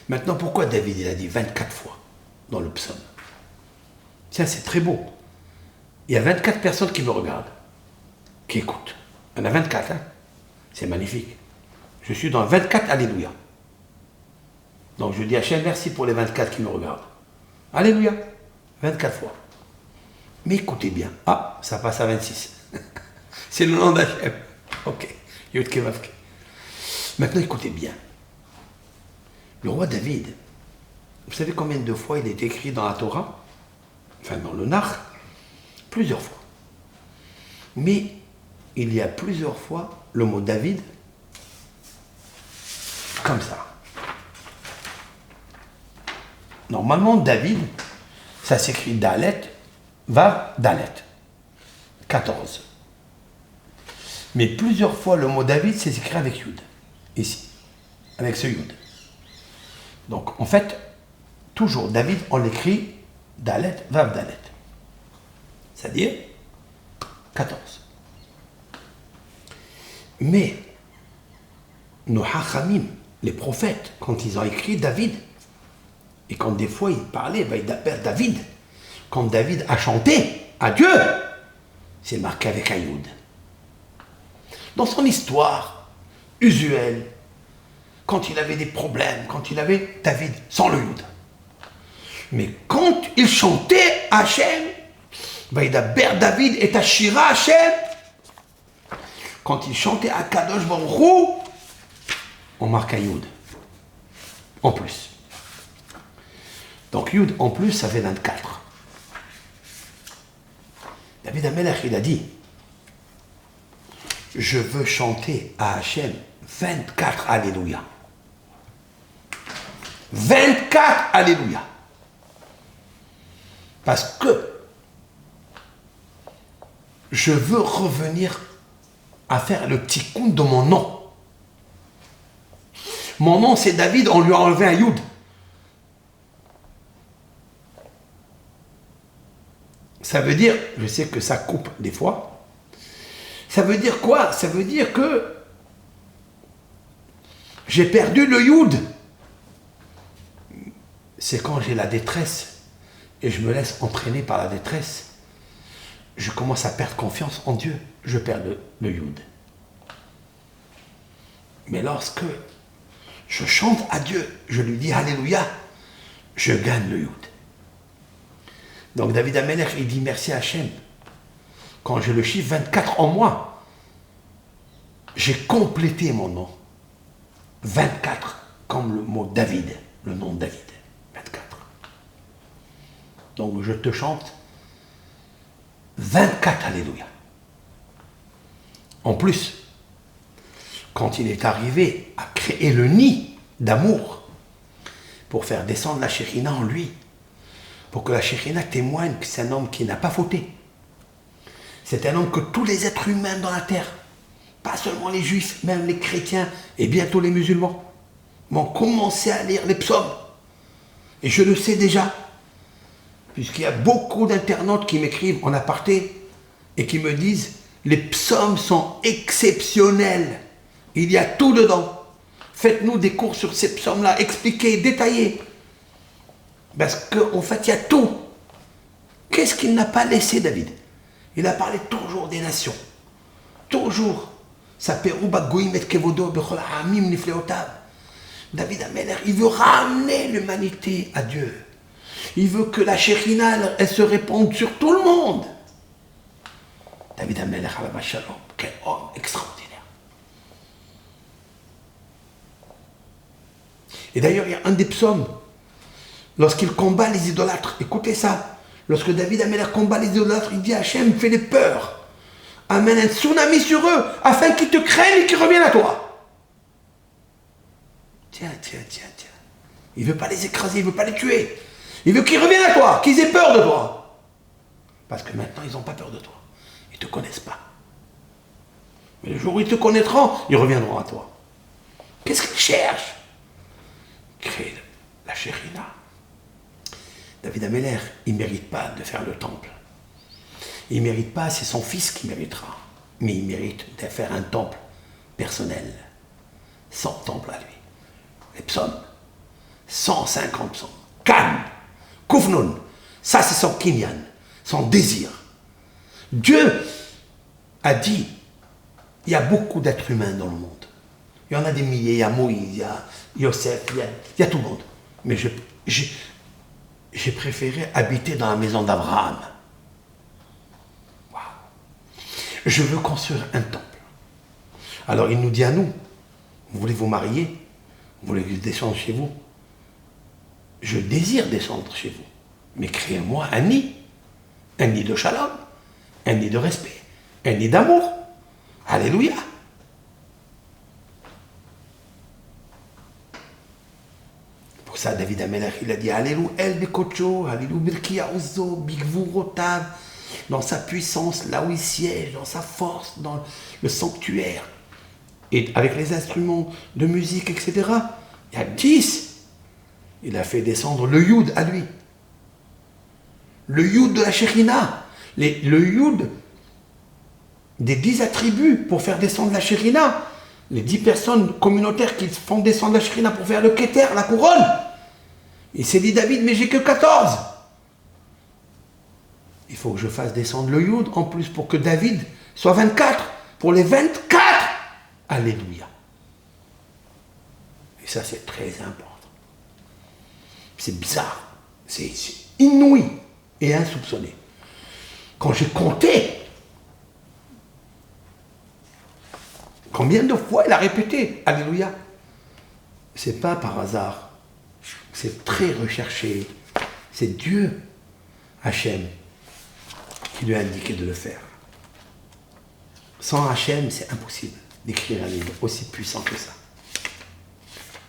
Maintenant, pourquoi David, il a dit 24 fois dans le psaume? Tiens, c'est très beau. Il y a 24 personnes qui me regardent, qui écoutent. Il y en a 24, hein? C'est magnifique. Je suis dans 24 Alléluia. Donc je dis à Hachem, merci pour les 24 qui me regardent. Alléluia. 24 fois. Mais écoutez bien. Ah, ça passe à 26. C'est le nom d'Hachem. Ok. Yudke Vavke. Maintenant, écoutez bien. Le roi David, vous savez combien de fois il est écrit dans la Torah? Enfin, dans le Nach? Plusieurs fois. Mais il y a plusieurs fois le mot David comme ça. Normalement, David, ça s'écrit Dalet, Vav, Dalet. 14. Mais plusieurs fois, le mot David, c'est écrit avec Yud. Ici. Avec ce Yud. Donc, en fait, toujours, David, on l'écrit Dalet, Vav, Dalet. C'est-à-dire 14. Mais, nos Hachamim, les prophètes, quand ils ont écrit David, et quand des fois ils parlaient, ils appellent David, quand David a chanté à Dieu, c'est marqué avec un Yud. Dans son histoire usuelle, quand il avait des problèmes, quand il avait David sans le Yud. Mais quand il chantait à Hachem, Vaïdaber David et Ashira Hachem, quand il chantait à Kadosh Baruch Hu, on marque un Yud. En plus. Donc Yud en plus, ça fait 24. David Amelech, il a dit, je veux chanter à Hachem 24 Alléluia. 24 Alléluia. Parce que je veux revenir à faire le petit compte de mon nom. Mon nom c'est David, on lui a enlevé un Yud. Ça veut dire, je sais que ça coupe des fois, ça veut dire quoi? Ça veut dire que j'ai perdu le Yud. C'est quand j'ai la détresse et je me laisse entraîner par la détresse, je commence à perdre confiance en Dieu, je perds le Yud. Mais lorsque je chante à Dieu, je lui dis Alléluia, je gagne le Yud. Donc David Amelech, il dit merci à Hachem. Quand j'ai le chiffre 24 en moi, j'ai complété mon nom. 24, comme le mot David, le nom de David. 24. Donc je te chante 24 Alléluia. En plus, quand il est arrivé à créer le nid d'amour pour faire descendre la Shekhinah en lui, pour que la Shekhinah témoigne que c'est un homme qui n'a pas fauté. C'est un homme que tous les êtres humains dans la terre, pas seulement les juifs, même les chrétiens et bientôt les musulmans, vont commencer à lire les psaumes. Et je le sais déjà, puisqu'il y a beaucoup d'internautes qui m'écrivent en aparté et qui me disent les psaumes sont exceptionnels. Il y a tout dedans. Faites-nous des cours sur ces psaumes-là, expliquez, détaillez. Parce qu'en fait, il y a tout. Qu'est-ce qu'il n'a pas laissé, David? Il a parlé toujours des nations. Toujours. David Amelech, il veut ramener l'humanité à Dieu. Il veut que la Shekhinah, elle se répande sur tout le monde. David Amelech, quel homme extraordinaire. Et d'ailleurs, il y a un des psaumes, lorsqu'il combat les idolâtres, écoutez ça, lorsque David Amelech combat les idolâtres, il dit Hachem, fais-les peur, amène un tsunami sur eux, afin qu'ils te craignent et qu'ils reviennent à toi. Tiens. Il ne veut pas les écraser, il ne veut pas les tuer. Il veut qu'ils reviennent à toi, qu'ils aient peur de toi. Parce que maintenant, ils n'ont pas peur de toi. Ils ne te connaissent pas. Mais le jour où ils te connaîtront, ils reviendront à toi. Qu'est-ce qu'ils cherchent? Créer la Shekhinah. David Amelech, il ne mérite pas de faire le temple. Il ne mérite pas, c'est son fils qui méritera. Mais il mérite de faire un temple personnel. Son temple à lui. Les psaumes. 150 psaumes. Calme. Koufnoun. Ça, c'est son kinyan, son désir. Dieu a dit, il y a beaucoup d'êtres humains dans le monde. Il y en a des milliers, il y a Moïse, il y a Yosef, il y a tout le monde. Mais j'ai préféré habiter dans la maison d'Abraham. Wow. Je veux construire un temple. Alors il nous dit à nous, vous voulez vous marier? Vous voulez descendre chez vous? Je désire descendre chez vous. Mais créez-moi un nid de shalom, un nid de respect, un nid d'amour. Alléluia. Pour ça, David Amelech, il a dit Alléluia el bekocho, Alléluia birkia ozo, bigvurotav, dans sa puissance, là où il siège, dans sa force, dans le sanctuaire. Et avec les instruments de musique, etc. Il y a 10. Il a fait descendre le Yud à lui. Le Yud de la Shekhinah. Le Yud des 10 attributs pour faire descendre la Shekhinah. Les 10 personnes communautaires qui font descendre la Shekhinah pour faire le Keter, la couronne. Il s'est dit David, mais j'ai que 14. Il faut que je fasse descendre le Yud en plus pour que David soit 24. Pour les 24. Alléluia. Et ça, c'est très important. C'est bizarre. C'est inouï et insoupçonné. Quand j'ai compté, combien de fois il a répété Alléluia. C'est pas par hasard. C'est très recherché. C'est Dieu, Hachem, qui lui a indiqué de le faire. Sans Hachem, c'est impossible d'écrire un livre aussi puissant que ça.